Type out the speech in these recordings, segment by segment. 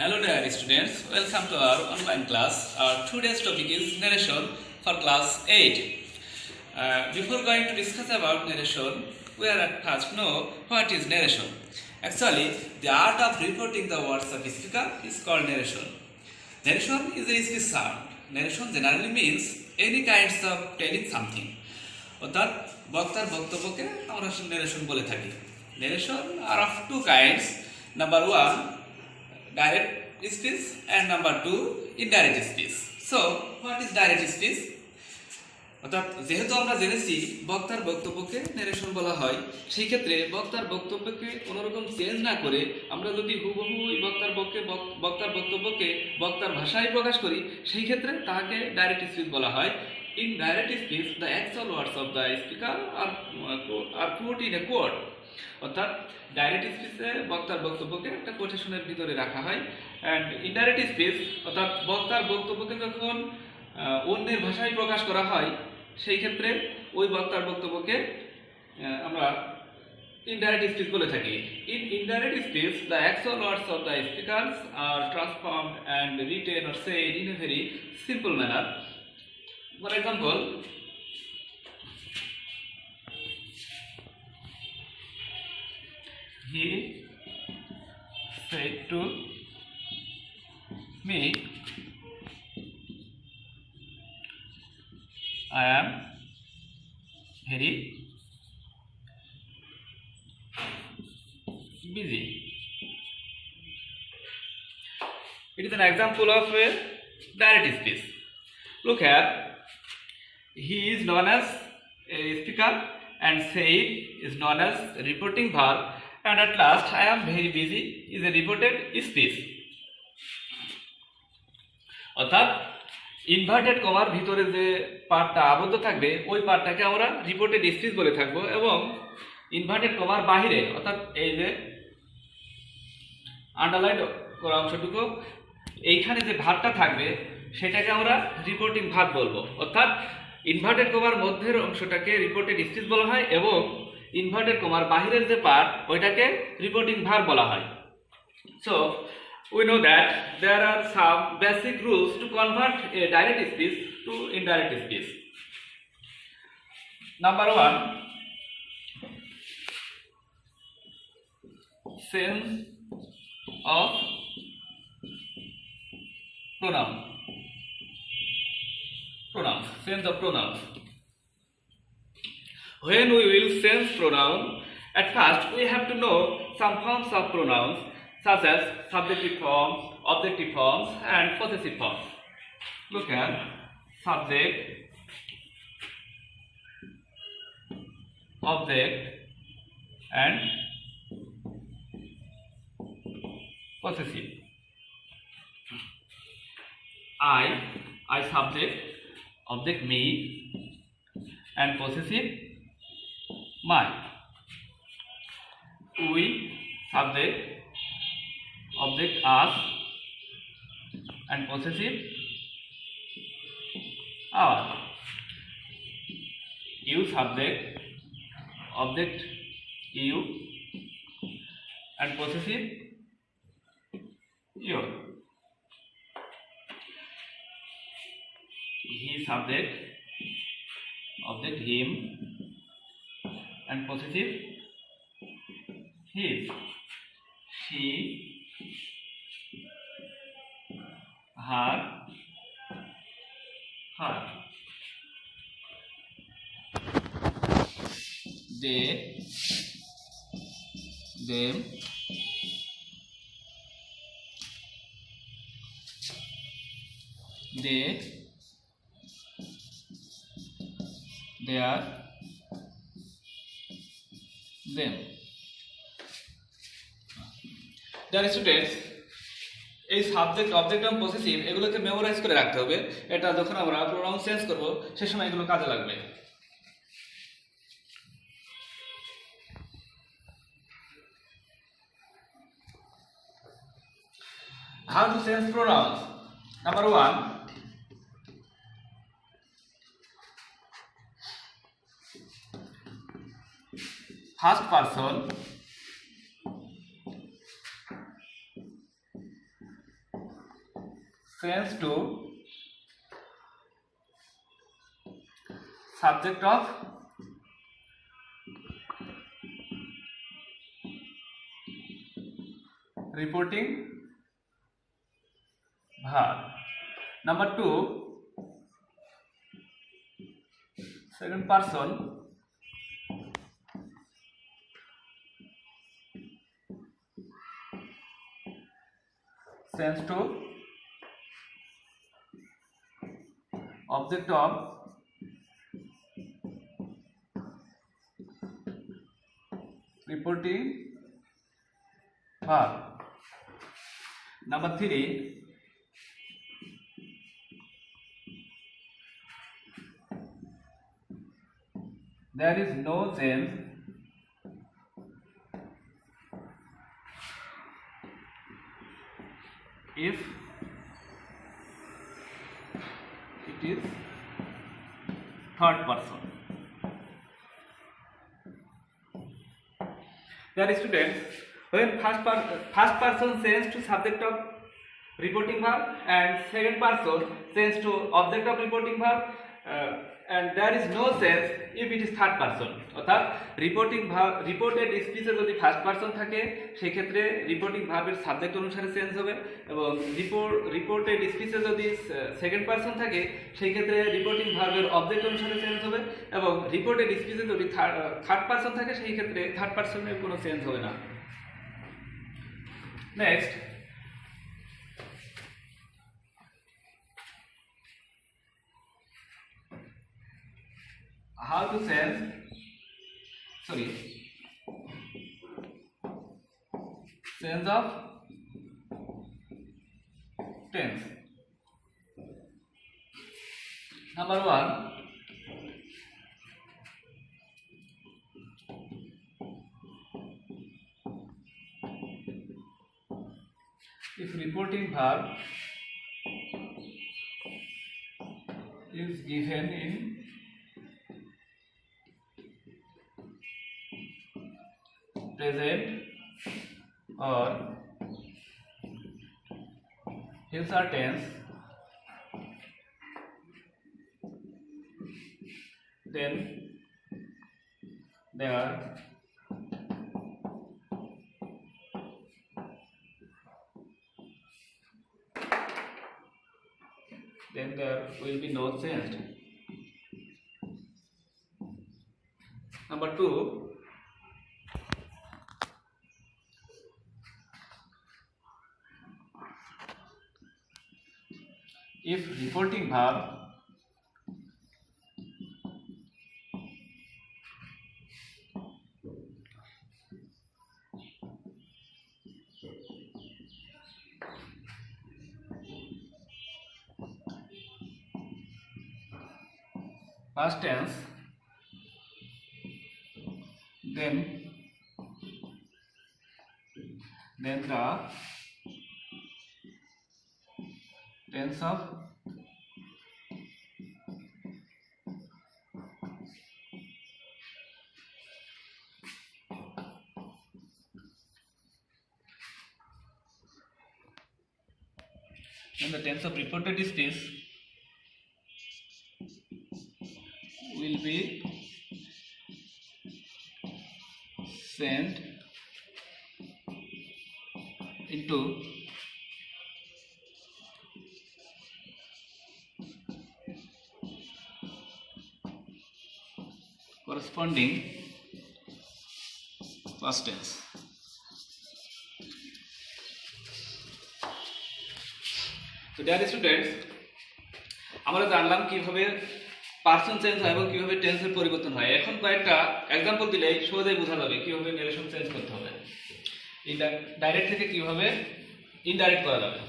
Hello dear students, welcome to our online class. Our today's topic is narration for class 8. Before going to discuss about narration, we are at first know what is narration. Actually, the art of reporting the words of speaker is called narration. Narration is a speech sound. Narration generally means any kinds of telling something. অর্থাৎ বক্তার বক্তব্যকে আমরা narration বলে থাকি. Narration are of two kinds. Number one, direct speech and number two, indirect speech. So, what is direct speech? অর্থাৎ যেহেতু আমরা জেনেছি বক্তার বক্তব্যকে narration বলা হয়, সেই ক্ষেত্রে বক্তার বক্তব্যকে কোনো রকম চেঞ্জ না করে আমরা যদি হুবহু বক্তার বক্তব্যকে বক্তার ভাষায় প্রকাশ করি, সেই ক্ষেত্রে তাকে ডাইরেক্ট স্পিচ বলা হয়। In direct speech, the actual words of the speaker are put in a quote. অর্থাৎ ডাইরেক্ট স্পিচে বক্তার বক্তব্যকে একটা কোটেশনের ভিতরে রাখা হয়, অ্যান্ড ইনডাইরেক্ট স্পিচ অর্থাৎ বক্তার বক্তব্যকে যখন অন্যের ভাষায় প্রকাশ করা হয়, সেই ক্ষেত্রে ওই বক্তার বক্তব্যকে আমরা ইনডাইরেক্ট স্পিচ বলে থাকি। In indirect speech, the actual words of the speakers are transformed and written or said in a very simple manner. For example, he said to me, I am very busy. It is an example of a direct speech. Look here, he is known as a speaker and said is known as a reporting verb, and at last I am very busy is a reported speech. অর্থাৎ inverted কমার ভিতরে যে পার্টটা আবদ্ধ থাকবে ওই পার্টটাকে আমরা reported speech বলে থাকবো, এবং ইনভার্টেড কমার বাহিরে অর্থাৎ এই যে আন্ডারলাইন করা অংশটুকু এইখানে যে ভার্বটা থাকবে সেটাকে আমরা রিপোর্টিং ভার্ব বলবো। অর্থাৎ ইনভার্টেড কমার মধ্যের অংশটাকে রিপোর্টেড স্পিচ বলা হয় এবং ইনভার্টেড কমার বাহিরের যে পার্ট ওইটাকে রিপোর্টিং ভার্ব বলা হয়। So we know that there are some basic rules to convert a direct speech to indirect speech. Number one, sense of pronoun. Sense of pronouns. When we will sense pronoun, at first we have to know some forms of pronouns such as subjective forms, objective forms, and possessive forms. Look at subject, object, and possessive. I subject, object me, and possessive my. We subject, object us, and possessive our. You subject, object you, and possessive your. He subject, object him, and possessive his. She, her, her. They, them, they, their, them. Dear students, এই subject, object এবং possessive এগুলোকে memorise করে রাখতে হবে। এটা যখন আমরা pronoun change করব সে সময় এগুলো কাজে লাগবে। How to change pronouns? Number one, first person sends to subject of reporting verb. Number 2, second person sends to object of reporting verb. Number 3, there is no sense if it is third person. Dear students, when first person sends to subject of reporting verb and second person sends to object of reporting verb, and there is no sense if it is third person. অর্থাৎ reported স্পিচে যদি first person থাকে সেই ক্ষেত্রে reporting ভার্বের subject অনুসারে change হবে, এবং reported স্পিচে যদি সেকেন্ড পারসন থাকে সেই ক্ষেত্রে রিপোর্টিং ভার্বের অবজেক্ট অনুসারে চেঞ্জ হবে, এবং রিপোর্টেড স্পিচে যদি থার্ড পারসন থাকে সেই ক্ষেত্রে থার্ড পারসনের কোনো চেঞ্জ হবে না। Next, how to sense of tense. Number 1, if reporting verb is given in present or future tense, then there will be no change. Number 2, if reporting verb past tense, then the tense of reported speech will be sent into corresponding past tense. So dear students, আমরা জানলাম কিভাবে person change হয় এবং কিভাবে টেন্সের পরিবর্তন হয়। এখন কয়েকটা এক্সাম্পল দিলে সহজেই বোঝা যাবে কিভাবে নারেশন চেঞ্জ করতে হবে, ডাইরেক্ট থেকে কিভাবে ইনডাইরেক্ট করা যাবে।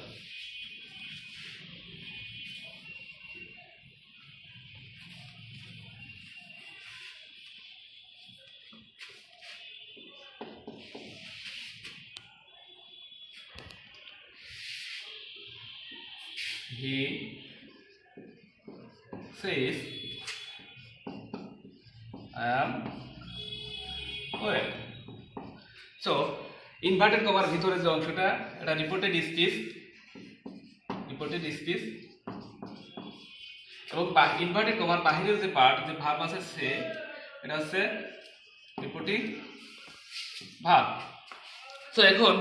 He says I am well. So inverted কমার ভিতরে যে অংশটা এটা রিপোর্টেড স্পিচ, রিপোর্টেড স্পিচ এবং ইনভার্টেড কমার বাহিরের যে পার্ট যে ভার্ব আছে সে, এটা হচ্ছে রিপোর্টিং ভার্ব। তো এখন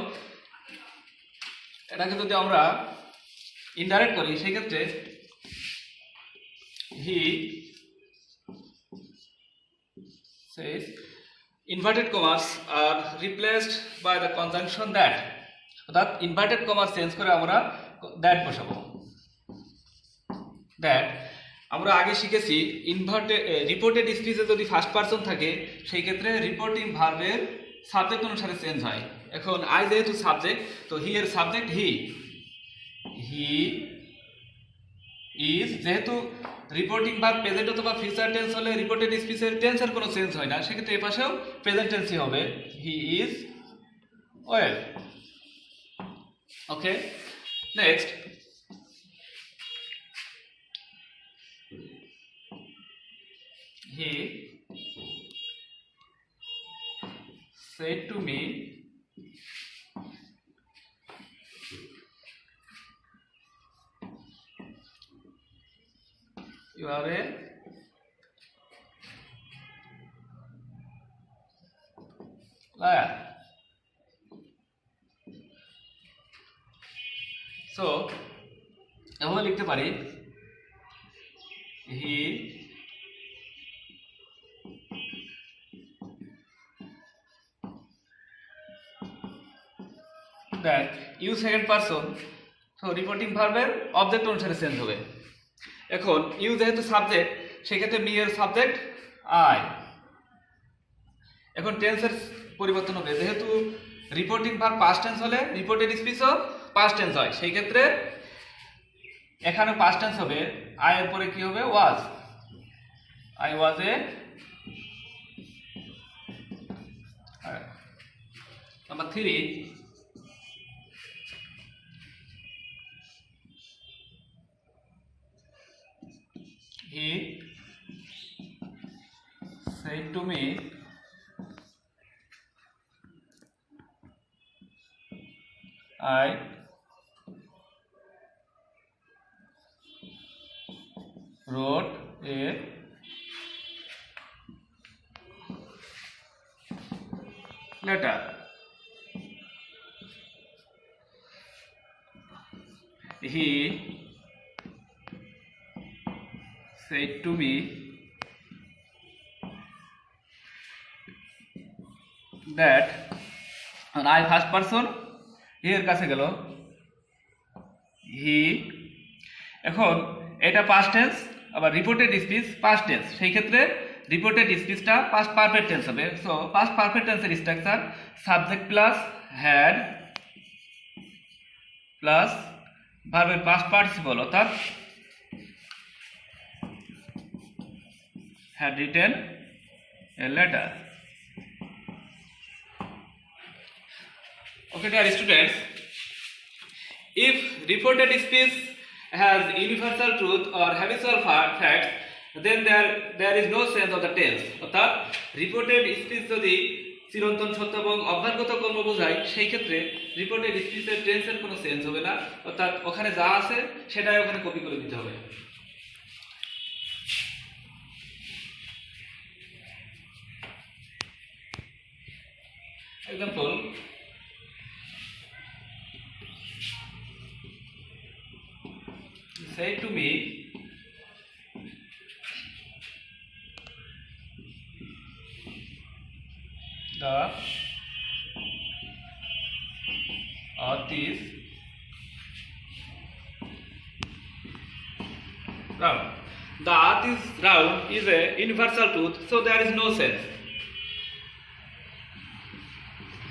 এটাকে যদি আমরা ইনডাইরেক্ট করি সেই ক্ষেত্রে হি says inverted commas are replaced by the conjunction that, অর্থাৎ ইনভার্টেড কমা চেঞ্জ করে আমরা দ্যাট বসাবো। দ্যাট আমরা আগে শিখেছি রিপোর্টেড স্পিচে যদি ফার্স্ট পারসন থাকে সেই ক্ষেত্রে রিপোর্টিং ভার্বের সাবজেক্ট অনুসারে চেঞ্জ হয়। এখন আই যেহেতু সাবজেক্ট, তো হি এর সাবজেক্ট হি ইজ, যেহেতু রিপোর্টিং ভার্ব প্রেজেন্ট অথবা ফিউচার টেন্স হলে রিপোর্টেড স্পিচের টেন্সের কোনো চেঞ্জ হয় না, সেক্ষেত্রে এ পাশেও প্রেজেন্ট টেন্সই হবে, he is well. Okay, next he said to me you are a liar. So এভাবে লিখতে পারি he that you second person, তো রিপোর্টিং ভার্বের অবজেক্ট অনুসারে চেঞ্জ হবে। এখন ইউ যেহেতু সাবজেক্ট সেক্ষেত্রে মি এর সাবজেক্ট আই। এখন টেন্সের পরিবর্তন হবে, যেহেতু রিপোর্টিং ভার্ব পাস্ট টেন্স হলে রিপোর্টেড স্পিচও পাস্ট টেন্স হয়, সেই ক্ষেত্রে এখানে পাস্ট টেন্স হবে, আই এর পরে কি হবে was, I was a. Number 3 he said to me I wrote a letter. He said to me that, and I first person এর কাছে গেল হি। এখন এটা পাস্ট টেন্স, আবার রিপোর্টেড স্পিচ পাস্ট টেন্স, সেই ক্ষেত্রে রিপোর্টেড স্পিচটা পাস্ট পারফেক্ট টেন্স হবে। So past perfect টেন্সের structure subject plus had plus ভার্বের পাস্ট পার্টিসিপল, অর্থাৎ had written a letter. Okay, dear students, if reported speech has universal truth or habitual facts, then there is no sense of the tense. অর্থাৎ reported speech যদি চিরন্তন সত্য এবং অভ্যাসগত কর্ম বোঝায়, সেই ক্ষেত্রে রিপোর্টেড স্পিচের টেন্সের কোনো সেন্স হবে না, অর্থাৎ ওখানে যা আছে সেটাই ওখানে কপি করে দিতে হবে। Example, say to me, the earth is round. The earth is round is a universal truth, so there is no sense.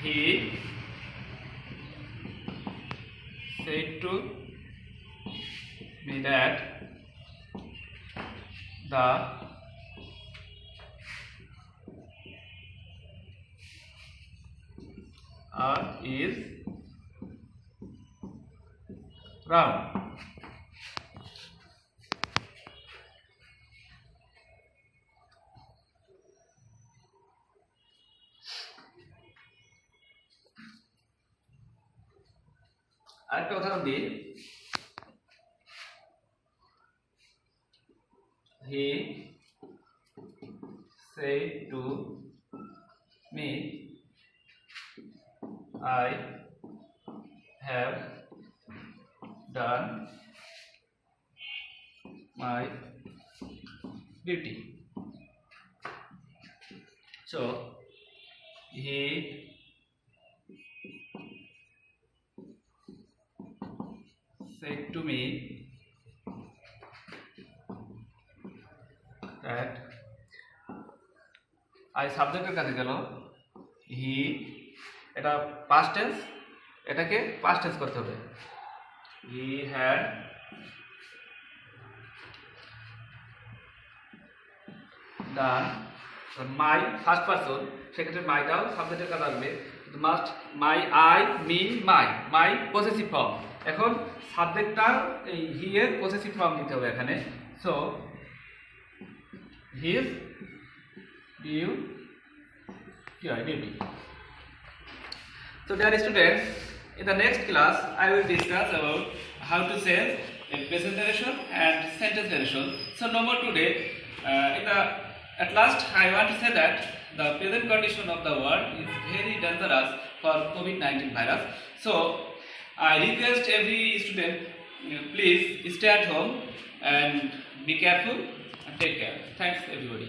He said to me that the earth is round. আরেকটা উদাহরণ দিই, he said to me, I have done my duty. So he said to me that I সাবজেক্টের কাছে গেল, হি এটা past tense, এটাকে past tense করতে হবে। He had done, my first person, সেক্ষেত্রে মাইটাও সাবজেক্টের কাছে আসবে, must my, I, me, my possessive form. এখন সাবজেক্টটা এই হি এর পসেসিভ ফর্ম দিতে হবে এখানে। So his duty. So dear students, in the next class I will discuss about how to say a present narration and sentence narration. So no more today. At last I want to say that the present condition of the world is very dangerous for COVID-19 virus. So I request every student, please stay at home and be careful and take care. Thanks everybody.